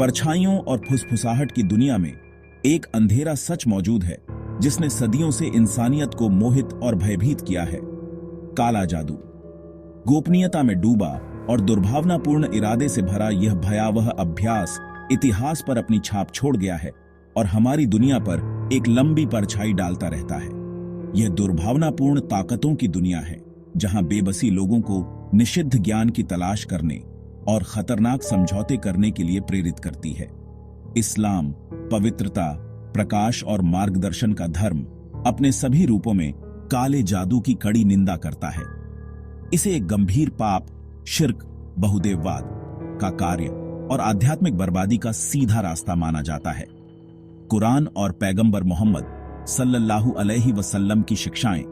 परछाइयों और फुसफुसाहट की दुनिया में एक अंधेरा सच मौजूद है जिसने सदियों से इंसानियत को मोहित और भयभीत किया है। काला जादू। गोपनीयता में डूबा और दुर्भावनापूर्ण इरादे से भरा यह भयावह अभ्यास इतिहास पर अपनी छाप छोड़ गया है और हमारी दुनिया पर एक लंबी परछाई डालता रहता है। यह दुर्भावनापूर्ण ताकतों की दुनिया है जहां बेबसी लोगों को निषिद्ध ज्ञान की तलाश करने और खतरनाक समझौते करने के लिए प्रेरित करती है। इस्लाम पवित्रता, प्रकाश और मार्गदर्शन का धर्म अपने सभी रूपों में काले जादू की कड़ी निंदा करता है। इसे एक गंभीर पाप, शिर्क, बहुदेववाद का कार्य और आध्यात्मिक बर्बादी का सीधा रास्ता माना जाता है। कुरान और पैगंबर मोहम्मद सल्लल्लाहु अलैहि वसल्लम की शिक्षाएं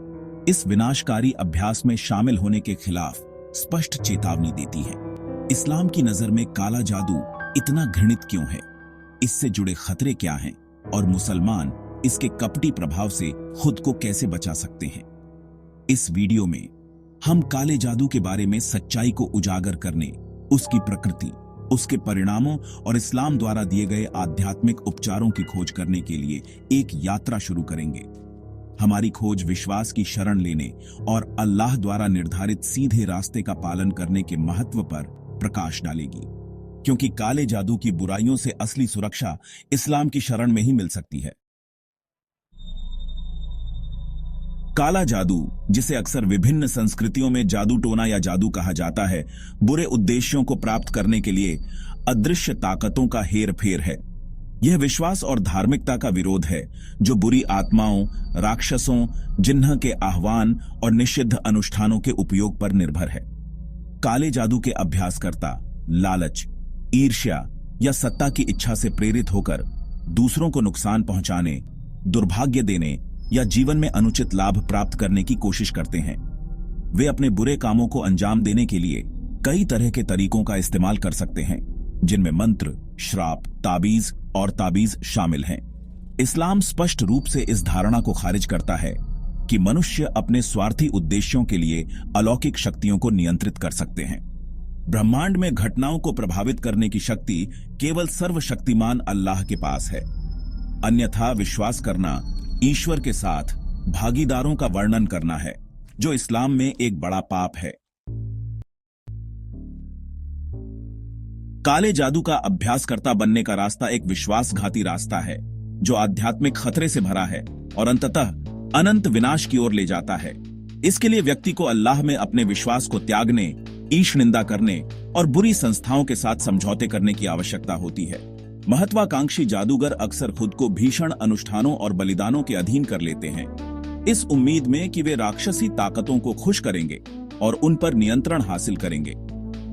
इस विनाशकारी अभ्यास में शामिल होने के खिलाफ स्पष्ट चेतावनी देती है। इस्लाम की नजर में काला जादू इतना घृणित क्यों है, इससे जुड़े खतरे क्या हैं और मुसलमान इसके कपटी प्रभाव से खुद को कैसे बचा सकते हैं। इस वीडियो में हम काले जादू के बारे में सच्चाई को उजागर करने, उसकी प्रकृति, उसके परिणामों और इस्लाम द्वारा दिए गए आध्यात्मिक उपचारों की खोज करने के लिए एक यात्रा शुरू करेंगे। हमारी खोज विश्वास की शरण लेने और अल्लाह द्वारा निर्धारित सीधे रास्ते का पालन करने के महत्व पर प्रकाश डालेगी, क्योंकि काले जादू की बुराइयों से असली सुरक्षा इस्लाम की शरण में ही मिल सकती है। काला जादू, जिसे अक्सर विभिन्न संस्कृतियों में जादू टोना या जादू कहा जाता है, बुरे उद्देश्यों को प्राप्त करने के लिए अदृश्य ताकतों का हेरफेर है। यह विश्वास और धार्मिकता का विरोध है जो बुरी आत्माओं, राक्षसों, जिन्ह के आह्वान और निषिद्ध अनुष्ठानों के उपयोग पर निर्भर है। काले जादू के अभ्यासकर्ता लालच, ईर्ष्या या सत्ता की इच्छा से प्रेरित होकर दूसरों को नुकसान पहुंचाने, दुर्भाग्य देने या जीवन में अनुचित लाभ प्राप्त करने की कोशिश करते हैं। वे अपने बुरे कामों को अंजाम देने के लिए कई तरह के तरीकों का इस्तेमाल कर सकते हैं, जिनमें मंत्र, श्राप, ताबीज और ताबीज शामिल हैं। इस्लाम स्पष्ट रूप से इस धारणा को खारिज करता है कि मनुष्य अपने स्वार्थी उद्देश्यों के लिए अलौकिक शक्तियों को नियंत्रित कर सकते हैं। ब्रह्मांड में घटनाओं को प्रभावित करने की शक्ति केवल सर्वशक्तिमान अल्लाह के पास है। अन्यथा विश्वास करना ईश्वर के साथ भागीदारों का वर्णन करना है, जो इस्लाम में एक बड़ा पाप है। काले जादू का अभ्यासकर्ता बनने का रास्ता एक विश्वासघाती रास्ता है जो आध्यात्मिक खतरे से भरा है और अंततः अनंत विनाश की ओर ले जाता है। इसके लिए व्यक्ति को अल्लाह में अपने विश्वास को त्यागने, ईश निंदा करने और बुरी संस्थाओं के साथ समझौते करने की आवश्यकता होती है। महत्वाकांक्षी जादूगर अक्सर खुद को भीषण अनुष्ठानों और बलिदानों के अधीन कर लेते हैं, इस उम्मीद में कि वे राक्षसी ताकतों को खुश करेंगे और उन पर नियंत्रण हासिल करेंगे।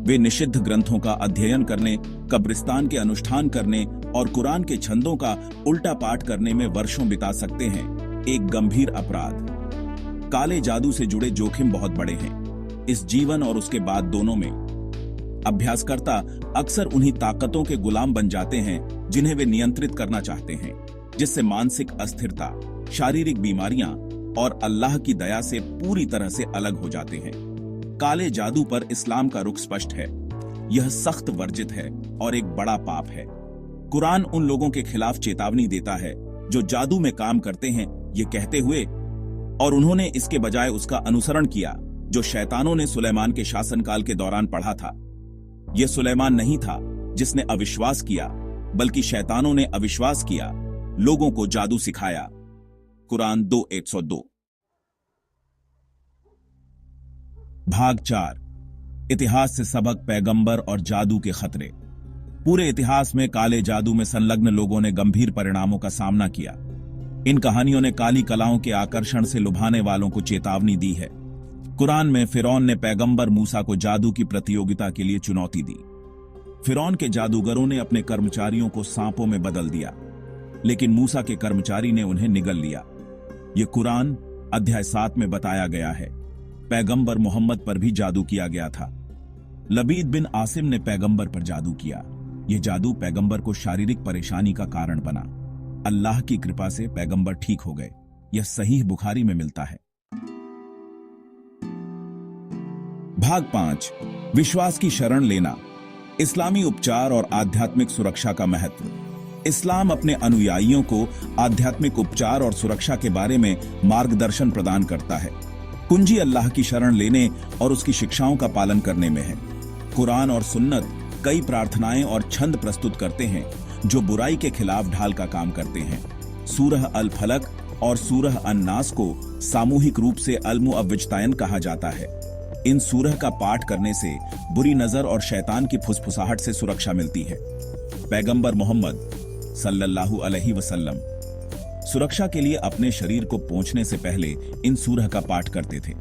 वे निषिद्ध ग्रंथों का अध्ययन करने, कब्रिस्तान के अनुष्ठान करने और कुरान के छंदों का उल्टा पाठ करने में वर्षों बिता सकते हैं। एक गंभीर अपराध। काले जादू से जुड़े जोखिम बहुत बड़े हैं, इस जीवन और उसके बाद दोनों में। अभ्यासकर्ता अक्सर उन्हीं ताकतों के गुलाम बन जाते हैं जिन्हें वे नियंत्रित करना चाहते हैं, जिससे मानसिक अस्थिरता, शारीरिक बीमारियां और अल्लाह की दया से पूरी तरह से अलग हो जाते हैं। काले जादू पर इस्लाम का रुख स्पष्ट है। यह सख्त वर्जित है और एक बड़ा पाप है। कुरान उन लोगों के खिलाफ चेतावनी देता है जो जादू में काम करते हैं, ये कहते हुए, और उन्होंने इसके बजाय उसका अनुसरण किया जो शैतानों ने सुलेमान के शासनकाल के दौरान पढ़ा था। यह सुलेमान नहीं था जिसने अविश्वास किया, बल्कि शैतानों ने अविश्वास किया, लोगों को जादू सिखाया। कुरान 2:102। भाग 4। इतिहास से सबक, पैगंबर और जादू के खतरे। पूरे इतिहास में काले जादू में संलग्न लोगों ने गंभीर परिणामों का सामना किया। इन कहानियों ने काली कलाओं के आकर्षण से लुभाने वालों को चेतावनी दी है। कुरान में फिरौन ने पैगंबर मूसा को जादू की प्रतियोगिता के लिए चुनौती दी। फिरौन के जादूगरों ने अपने कर्मचारियों को सांपों में बदल दिया, लेकिन मूसा के कर्मचारी ने उन्हें निगल लिया। यह कुरान अध्याय 7 में बताया गया है। पैगंबर मोहम्मद पर भी जादू किया गया था। लबीद बिन आसिम ने पैगंबर पर जादू किया। यह जादू पैगंबर को शारीरिक परेशानी का कारण बना। अल्लाह की कृपा से पैगंबर ठीक हो गए। यह सहीह बुखारी में मिलता है। भाग 5। विश्वास की शरण लेना। इस्लामी उपचार और आध्यात्मिक सुरक्षा का महत्व। इस्लाम अपने अनुयायियों को आध्यात्मिक उपचार और सुरक्षा के बारे में मार्गदर्शन प्रदान करता है। कुंजी अल्लाह की शरण लेने और उसकी शिक्षाओं का पालन करने में है। कुरान और सुन्नत कई प्रार्थनाएं और छंद प्रस्तुत करते हैं जो बुराई के खिलाफ ढाल का काम करते हैं। सूरह अल फलक और सूरह अन्नास को सामूहिक रूप से अल मुअव्विजतैन कहा जाता है। इन सूरह का पाठ करने से बुरी नजर और शैतान की फुसफुसाहट से सुरक्षा मिलती है। पैगंबर मोहम्मद सल्लल्लाहु अलैहि वसल्लम सुरक्षा के लिए अपने शरीर को पोंछने से पहले इन सूरह का पाठ करते थे।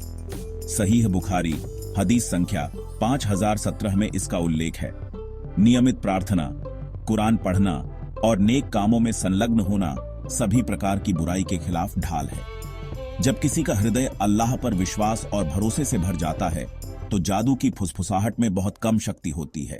सहीह बुखारी हदीस संख्या 5017 में इसका उल्लेख है। नियमित प्रार्थना, कुरान पढ़ना और नेक कामों में संलग्न होना सभी प्रकार की बुराई के खिलाफ ढाल है। जब किसी का हृदय अल्लाह पर विश्वास और भरोसे से भर जाता है तो जादू की फुसफुसाहट में बहुत कम शक्ति होती है।